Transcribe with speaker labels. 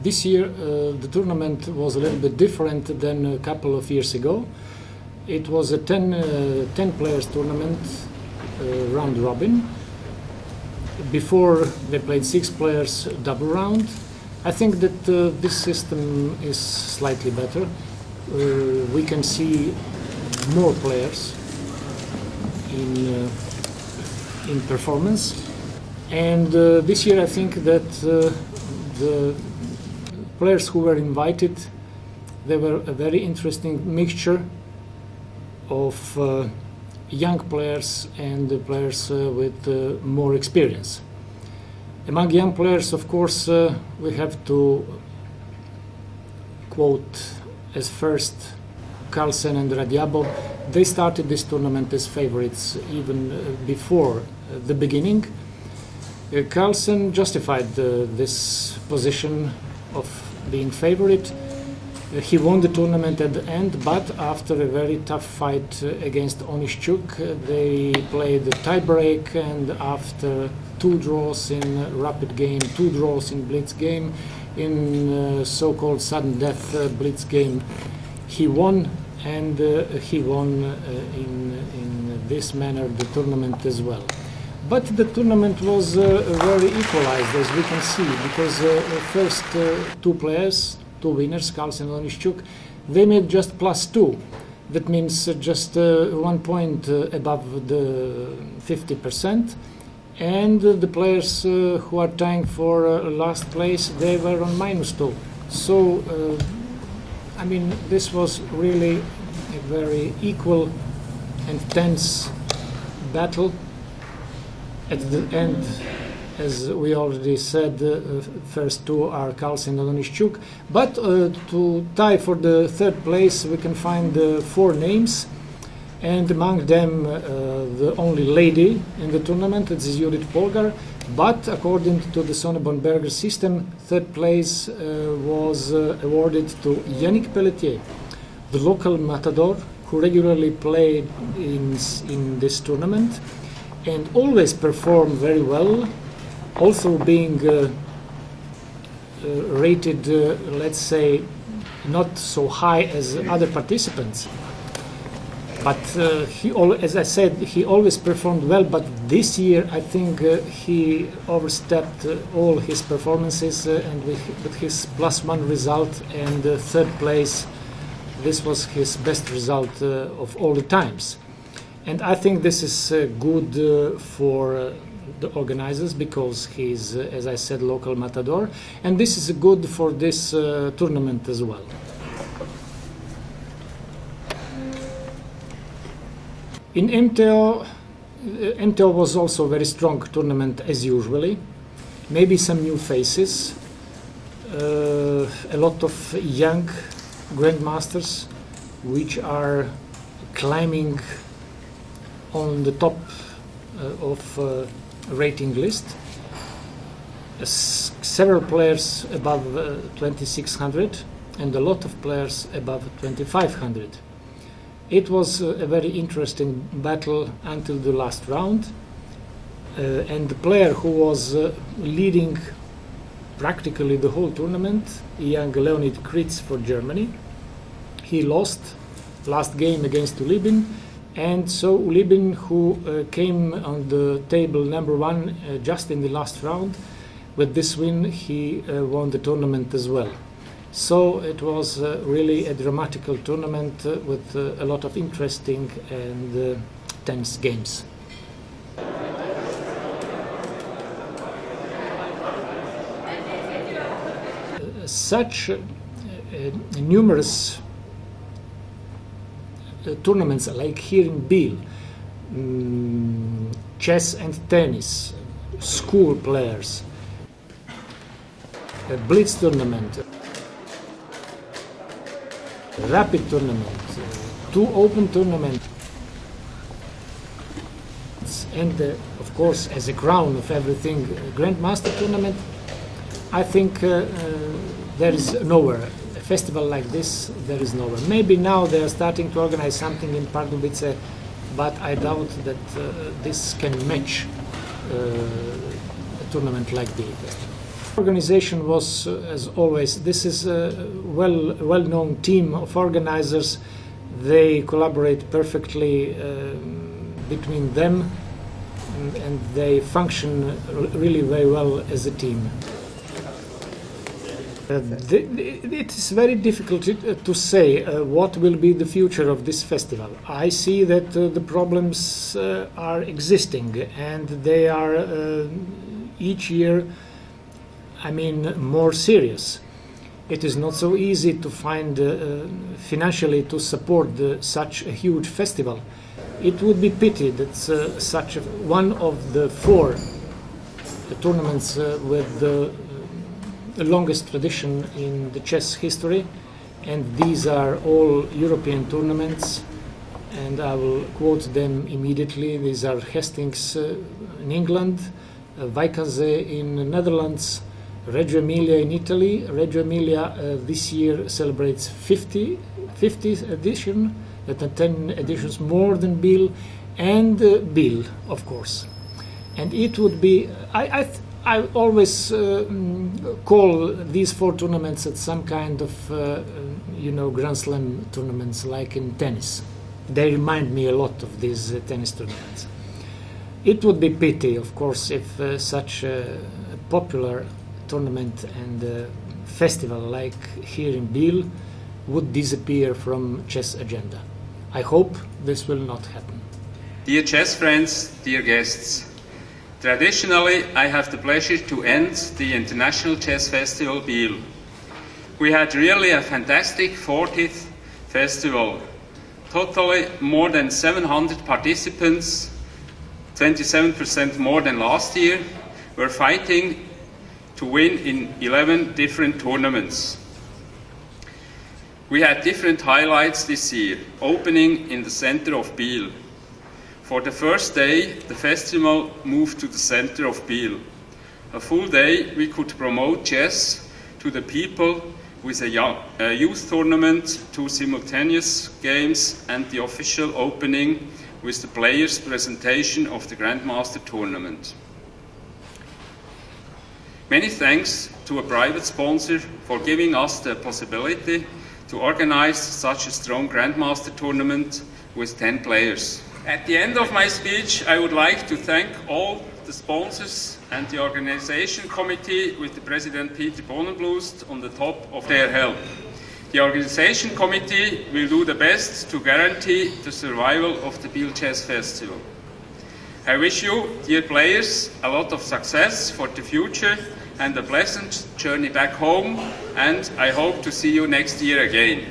Speaker 1: This year the tournament was a little bit different than a couple of years ago. It was a 10 players tournament, round robin. Before they played 6 players double round. I think that this system is slightly better. We can see more players in performance, and this year I think that the players who were invited, they were a very interesting mixture of young players and players with more experience. Among young players, of course, we have to quote as first Carlsen and Radiabo. They started this tournament as favorites even before the beginning. Carlsen justified this position of being favorite. He won the tournament at the end, but after a very tough fight against Oniszczuk, they played the tie-break, and after 2 draws in rapid game, 2 draws in blitz game, in so-called sudden death blitz game, he won, and he won in this manner the tournament as well. But the tournament was very equalized, as we can see, because first 2 players, 2 winners, Carlsen and Oniszczuk, they made just +2. That means just 1 point above the 50%. And the players who are tying for last place, they were on -2. So, I mean, this was really a very equal and tense battle. At the end, as we already said, first 2 are Carlsen and Oniszczuk. But to tie for the 3rd place, we can find 4 names. And among them, the only lady in the tournament is Judith Polgar. But according to the Sonneborn-Berger system, 3rd place was awarded to Yannick Pelletier, the local matador who regularly played in this tournament and always performed very well, also being rated, let's say, not so high as other participants. But as I said, he always performed well, but this year I think he overstepped all his performances, and with his +1 result and 3rd place, this was his best result of all the times. And I think this is good for the organizers, because he's, as I said, local matador, and this is good for this tournament as well. In MTO was also a very strong tournament as usually. Maybe some new faces, a lot of young grandmasters which are climbing on the top of rating list. Several players above 2600 and a lot of players above 2500. It was a very interesting battle until the last round, and the player who was leading practically the whole tournament, young Leonid Kritz for Germany, he lost last game against Ulibin, and so Ulibin, who came on the table #1 just in the last round, with this win he won the tournament as well. So it was really a dramatical tournament with a lot of interesting and tense games. Such numerous tournaments like here in Biel, chess and tennis, school players, a blitz tournament, rapid tournament, 2 open tournaments, and of course, as a crown of everything, Grandmaster tournament. I think there is nowhere a festival like this. There is nowhere. Maybe now they are starting to organize something in Pardubice, but I doubt that this can match a tournament like the festival. Organization was, as always, this is a well-known team of organizers. They collaborate perfectly between them, and they function really very well as a team. It is very difficult to say what will be the future of this festival. I see that the problems are existing, and they are each year, I mean, more serious. It is not so easy to find financially to support such a huge festival. It would be pity that such one of the 4 tournaments with the longest tradition in the chess history, and these are all European tournaments, and I will quote them immediately. These are Hastings in England, Wijkazee in the Netherlands, Reggio Emilia in Italy. Reggio Emilia this year celebrates 50th edition, that are 10 editions more than Biel, and Biel, of course. And it would be, I always call these 4 tournaments at some kind of, Grand Slam tournaments, like in tennis. They remind me a lot of these tennis tournaments. It would be pity, of course, if such a popular tournament and festival like here in Biel would disappear from chess agenda. I hope this will not happen.
Speaker 2: Dear chess friends, dear guests, traditionally I have the pleasure to end the International Chess Festival Biel. We had really a fantastic 40th festival. Totally more than 700 participants, 27% more than last year, were fighting to win in 11 different tournaments. We had different highlights this year, opening in the center of Biel. For the first day, the festival moved to the center of Biel. A full day we could promote chess to the people with a youth tournament, 2 simultaneous games, and the official opening with the players' presentation of the Grandmaster tournament. Many thanks to a private sponsor for giving us the possibility to organize such a strong Grandmaster tournament with 10 players. At the end of my speech, I would like to thank all the sponsors and the organization committee with the President Peter Bohnenblust on the top of their help. The organization committee will do the best to guarantee the survival of the Biel Chess Festival. I wish you, dear players, a lot of success for the future and a pleasant journey back home, and I hope to see you next year again.